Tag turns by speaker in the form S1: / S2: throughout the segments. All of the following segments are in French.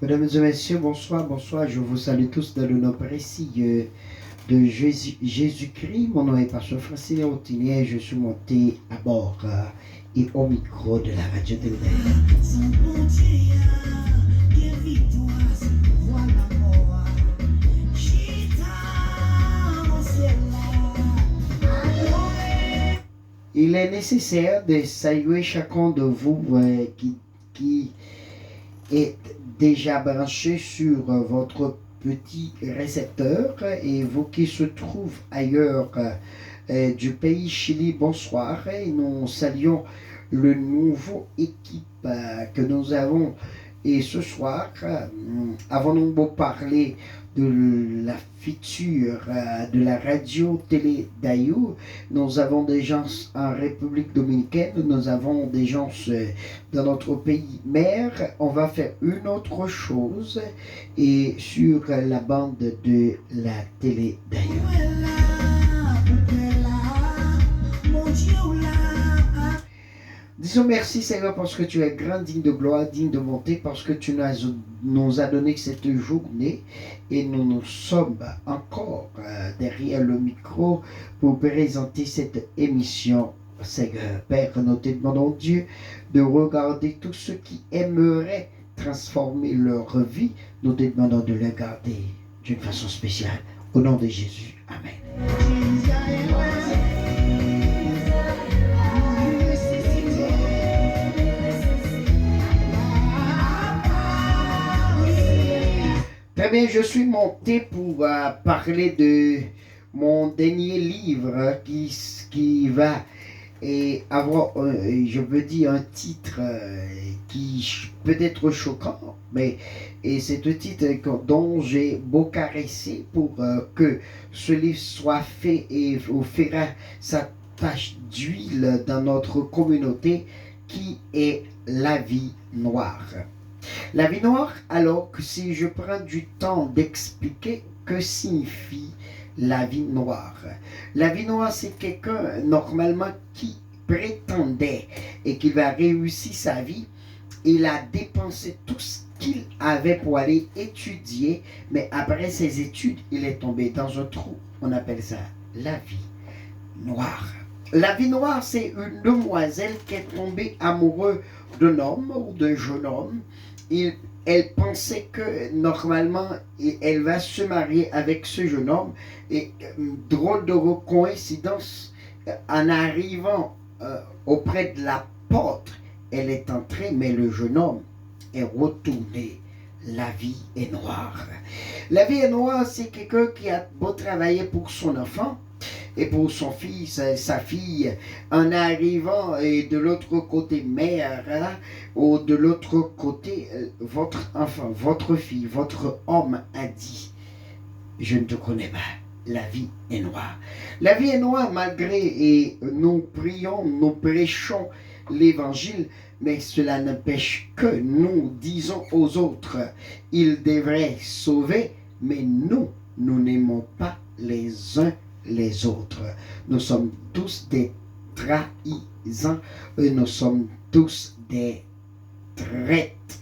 S1: Mesdames et messieurs, bonsoir, bonsoir. Je vous salue tous dans le nom précis de Jésus-Christ. Mon nom est Pasteur Francine Routinier. Je suis monté à bord et au micro de la radio de Il est nécessaire de saluer chacun de vous qui est déjà branché sur votre petit récepteur et vous qui se trouvent ailleurs du pays Chili, bonsoir. Et nous saluons le nouveau équipe que nous avons. Et ce soir, avons-nous beau parler de la future de la radio-télé d'Aïou. Nous avons des gens en République dominicaine, nous avons des gens dans notre pays mère. On va faire une autre chose et sur la bande de la télé d'Aïou. Disons merci Seigneur parce que tu es grand, digne de gloire, digne de bonté, parce que tu nous as donné cette journée et nous sommes encore derrière le micro pour présenter cette émission. Seigneur, Père, nous te demandons Dieu de regarder tous ceux qui aimeraient transformer leur vie. Nous te demandons de les garder d'une façon spéciale. Au nom de Jésus. Amen. Très bien, je suis monté pour parler de mon dernier livre qui va avoir, je veux dire, un titre qui peut être choquant, mais c'est un titre dont j'ai beau caresser pour que ce livre soit fait et fera sa tache d'huile dans notre communauté qui est la vie noire. La vie noire, alors que si je prends du temps d'expliquer que signifie la vie noire. La vie noire, c'est quelqu'un normalement qui prétendait et qui va réussir sa vie. Il a dépensé tout ce qu'il avait pour aller étudier, mais après ses études, il est tombé dans un trou. On appelle ça la vie noire. La vie noire, c'est une demoiselle qui est tombée amoureuse d'un homme ou d'un jeune homme. Elle pensait que normalement elle va se marier avec ce jeune homme et drôle de coïncidence, en arrivant auprès de la porte, elle est entrée mais le jeune homme est retourné. La vie est noire. La vie est noire, c'est quelqu'un qui a beau travailler pour son enfant et pour son fils, sa fille, en arrivant de l'autre côté mère, ou de l'autre côté votre enfant, votre fille, votre homme a dit, je ne te connais pas, la vie est noire. La vie est noire malgré, et nous prions, nous prêchons l'évangile, mais cela n'empêche que nous disons aux autres, ils devraient sauver, mais nous n'aimons pas les uns les autres. Nous sommes tous des trahisants et nous sommes tous des traites.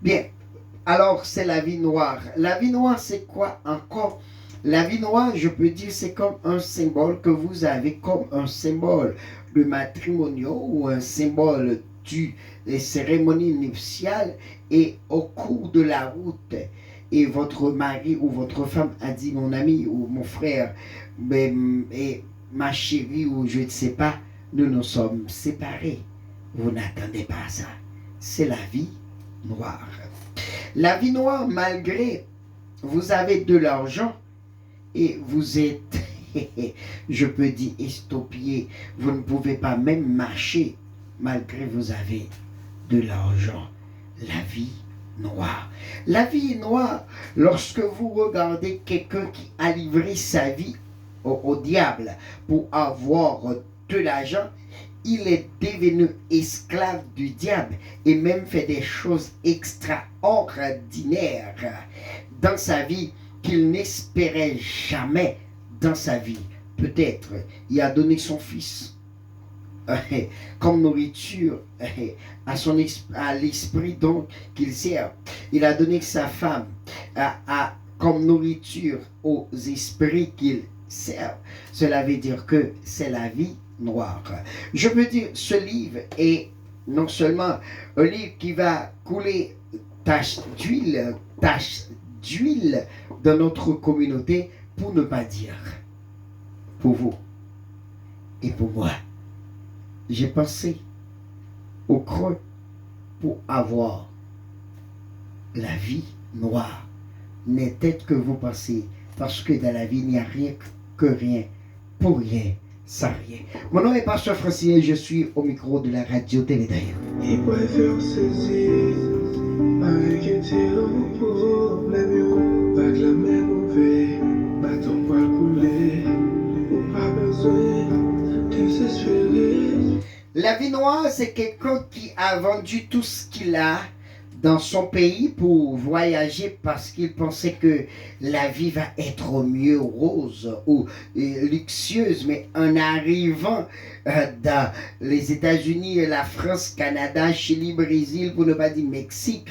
S1: Bien, alors c'est la vie noire. La vie noire, c'est quoi encore? La vie noire, je peux dire, c'est comme un symbole que vous avez, comme un symbole de matrimonial ou un symbole des cérémonies nuptiales, et au cours de la route, et votre mari ou votre femme a dit, mon ami ou mon frère, et ma chérie ou je ne sais pas, nous nous sommes séparés. Vous n'attendez pas ça. C'est la vie noire. La vie noire, malgré vous avez de l'argent et vous êtes, je peux dire, estopié. Vous ne pouvez pas même marcher malgré vous avez de l'argent. La vie noire. La vie noire, lorsque vous regardez quelqu'un qui a livré sa vie au diable pour avoir de l'argent, il est devenu esclave du diable et même fait des choses extraordinaires dans sa vie qu'il n'espérait jamais dans sa vie. Peut-être il a donné son fils comme nourriture à l'esprit donc qu'il sert. Il a donné sa femme comme nourriture aux esprits qu'il sert. Cela veut dire que c'est la vie noire. Je veux dire, ce livre est non seulement un livre qui va couler tache d'huile dans notre communauté, pour ne pas dire pour vous et pour moi. J'ai pensé au creux pour avoir la vie noire. N'est être que vous pensez, parce que dans la vie, il n'y a rien que rien, pour rien, sans rien. Mon nom est Pasteur Francis et je suis au micro de la radio Télé d'ailleurs.
S2: Il préfère saisir avec été au problème, pas que la mer mauvais, bâton pas couler, ou pas besoin de s'espérer.
S1: La vie noire, c'est quelqu'un qui a vendu tout ce qu'il a dans son pays pour voyager parce qu'il pensait que la vie va être mieux rose ou luxueuse. Mais en arrivant dans les États-Unis, la France, Canada, Chili, Brésil, pour ne pas dire Mexique,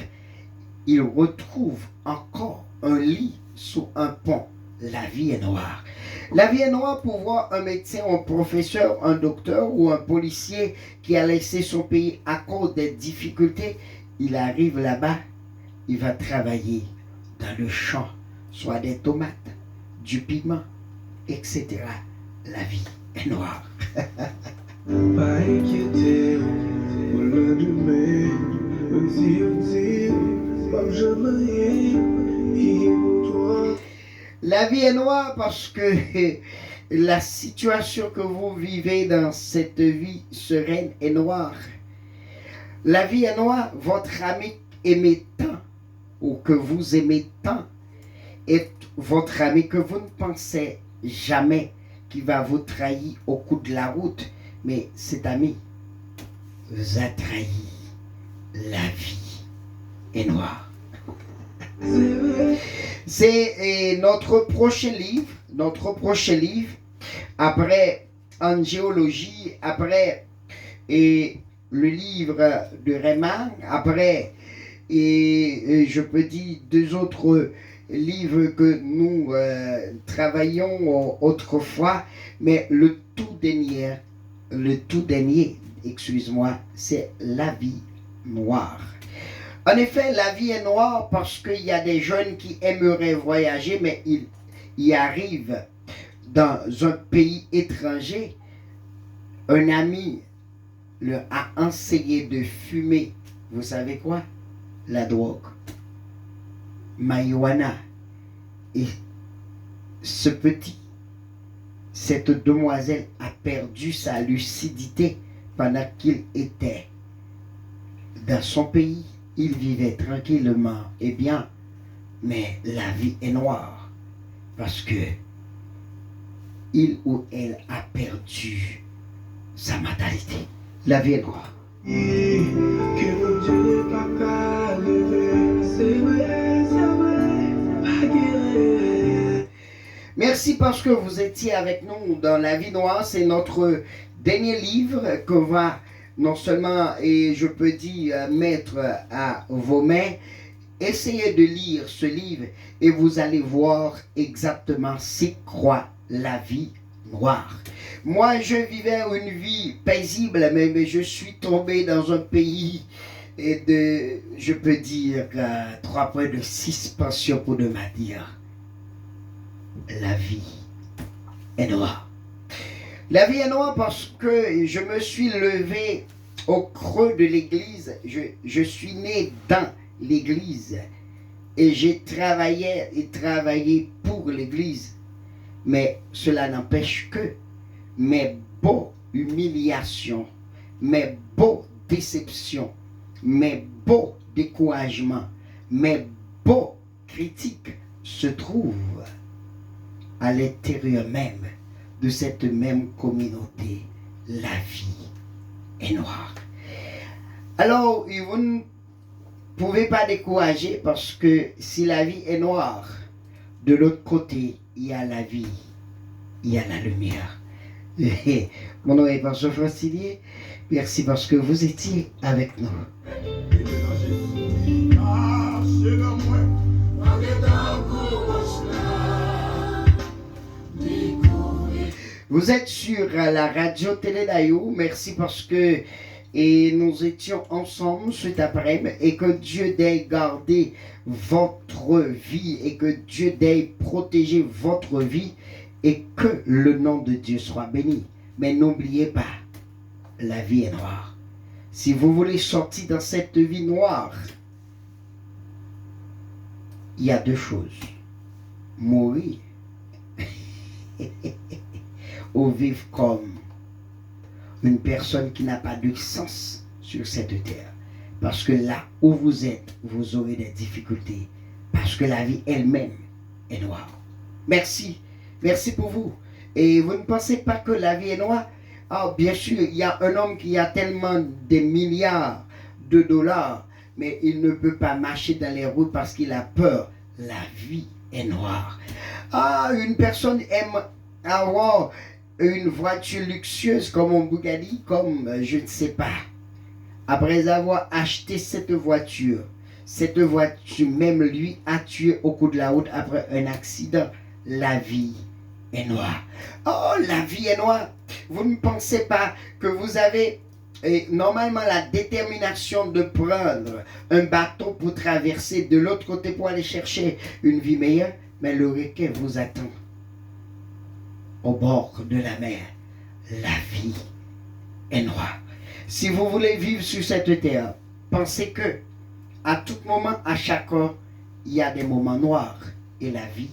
S1: il retrouve encore un lit sous un pont. La vie est noire. La vie est noire pour voir un médecin, un professeur, un docteur ou un policier qui a laissé son pays à cause des difficultés. Il arrive là-bas, il va travailler dans le champ, soit des tomates, du piment, etc. La vie est noire.
S2: Pas inquiété, au lendemain, pas jamais, il est pour toi.
S1: La vie est noire parce que la situation que vous vivez dans cette vie sereine est noire. La vie est noire, votre ami aimait tant, ou que vous aimez tant, est votre ami que vous ne pensez jamais qu'il va vous trahir au cours de la route. Mais cet ami vous a trahi. La vie est noire. C'est notre prochain livre, après en géologie, après le livre de Raymond, après et je peux dire deux autres livres que nous travaillions autrefois, mais le tout dernier, excuse-moi, c'est La vie noire. En effet, la vie est noire parce qu'il y a des jeunes qui aimeraient voyager, mais ils y arrivent dans un pays étranger. Un ami leur a enseigné de fumer, vous savez quoi? La drogue, marijuana. Et cette demoiselle a perdu sa lucidité pendant qu'il était dans son pays. Il vivait tranquillement et bien, mais la vie est noire parce que il ou elle a perdu sa mentalité. La vie est noire. Merci parce que vous étiez avec nous dans La vie noire. C'est notre dernier livre qu'on va non seulement, et je peux dire, mettre à vos mains. Essayez de lire ce livre et vous allez voir exactement c'est quoi la vie noire. Moi, je vivais une vie paisible, mais je suis tombé dans un pays de, je peux dire, 3,6 pensions pour ne pas dire. La vie est noire. La vie est noire parce que je me suis levé au creux de l'église. Je suis né dans l'église et j'ai travaillé pour l'église. Mais cela n'empêche que mes beaux humiliations, mes beaux déceptions, mes beaux découragements, mes beaux critiques se trouvent à l'intérieur même de cette même communauté. La vie est noire. Alors, vous ne pouvez pas décourager parce que si la vie est noire, de l'autre côté, il y a la vie, il y a la lumière. Et Mon nom est Pasteur Francilien. Merci parce que vous étiez avec nous. Vous êtes sur la radio Télé Dayou. Merci parce que nous étions ensemble cet après-midi et que Dieu ait gardé votre vie et que Dieu ait protégé votre vie et que le nom de Dieu soit béni. Mais n'oubliez pas, la vie est noire. Si vous voulez sortir dans cette vie noire, il y a deux choses. Mourir ou vivre comme une personne qui n'a pas de sens sur cette terre. Parce que là où vous êtes, vous aurez des difficultés. Parce que la vie elle-même est noire. Merci. Merci pour vous. Et vous ne pensez pas que la vie est noire? Ah, bien sûr, il y a un homme qui a tellement de milliards de dollars, mais il ne peut pas marcher dans les rues parce qu'il a peur. La vie est noire. Ah, une personne aime avoir une voiture luxueuse comme un Bugatti, comme je ne sais pas. Après avoir acheté cette voiture, même lui a tué au cours de la route après un accident. La vie est noire. Oh, la vie est noire. Vous ne pensez pas que vous avez normalement la détermination de prendre un bateau pour traverser de l'autre côté pour aller chercher une vie meilleure, mais le requin vous attend au bord de la mer. La vie est noire. Si vous voulez vivre sur cette terre, pensez que à tout moment, à chaque heure, il y a des moments noirs et la vie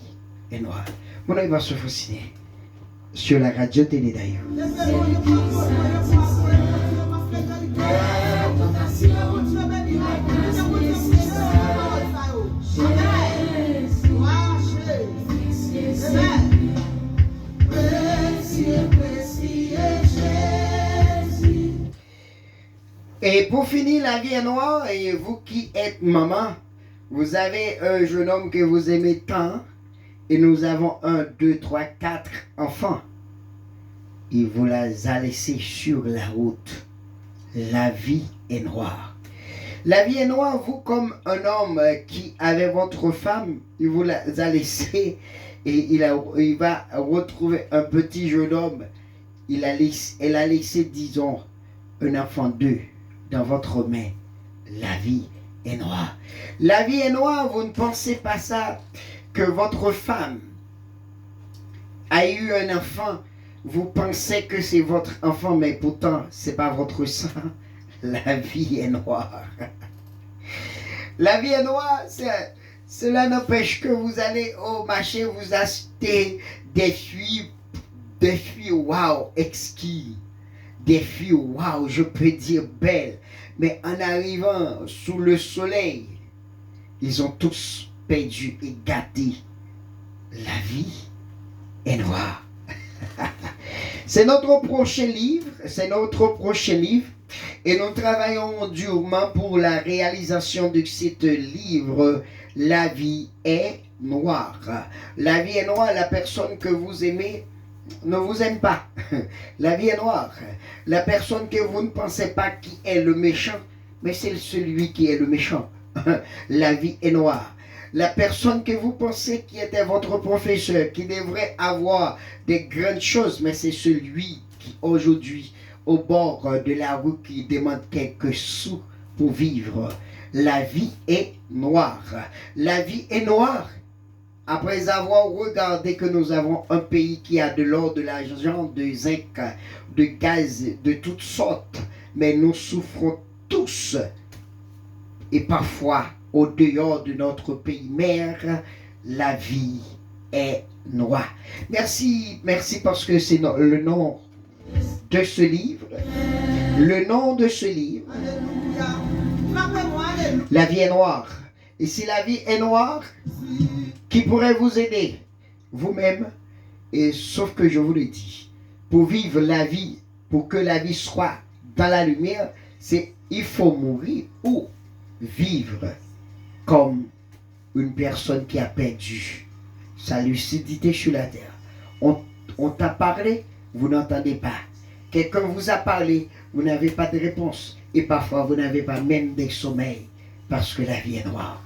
S1: est noire. Mon nom va se fasciner sur la radio Télé Dayou. Et pour finir, la vie est noire, et vous qui êtes maman, vous avez un jeune homme que vous aimez tant, et nous avons 1, 2, 3, 4 enfants. Il vous les a laissés sur la route. La vie est noire. La vie est noire, vous comme un homme qui avait votre femme, il vous les a laissés, et il va retrouver un petit jeune homme. Elle a laissé, disons, un enfant d'eux dans votre main. La vie est noire. La vie est noire, vous ne pensez pas ça, que votre femme a eu un enfant, vous pensez que c'est votre enfant, mais pourtant, ce n'est pas votre sang. La vie est noire. La vie est noire, cela n'empêche que vous allez au marché, vous achetez des fruits, waouh, exquis. Des filles, waouh, je peux dire belles. Mais en arrivant sous le soleil, ils ont tous perdu et gâté. La vie est noire. C'est notre prochain livre. Et nous travaillons durement pour la réalisation de ce livre. La vie est noire. La vie est noire, la personne que vous aimez ne vous aime pas. La vie est noire. La personne que vous ne pensez pas qui est le méchant, mais c'est celui qui est le méchant. La vie est noire. La personne que vous pensez qui était votre professeur, qui devrait avoir des grandes choses, mais c'est celui qui aujourd'hui, au bord de la rue, qui demande quelques sous pour vivre. La vie est noire. La vie est noire. Après avoir regardé que nous avons un pays qui a de l'or, de l'argent, de zinc, de gaz, de toutes sortes, mais nous souffrons tous. Et parfois, au dehors de notre pays mère, la vie est noire. Merci parce que c'est le nom de ce livre. Le nom de ce livre. La vie est noire. Et si la vie est noire, qui pourrait vous aider? Vous-même. Et sauf que je vous le dis, pour vivre la vie, pour que la vie soit dans la lumière, c'est il faut mourir ou vivre comme une personne qui a perdu sa lucidité sur la terre. On t'a parlé, vous n'entendez pas. Quelqu'un vous a parlé, vous n'avez pas de réponse. Et parfois, vous n'avez pas même de sommeil parce que la vie est noire.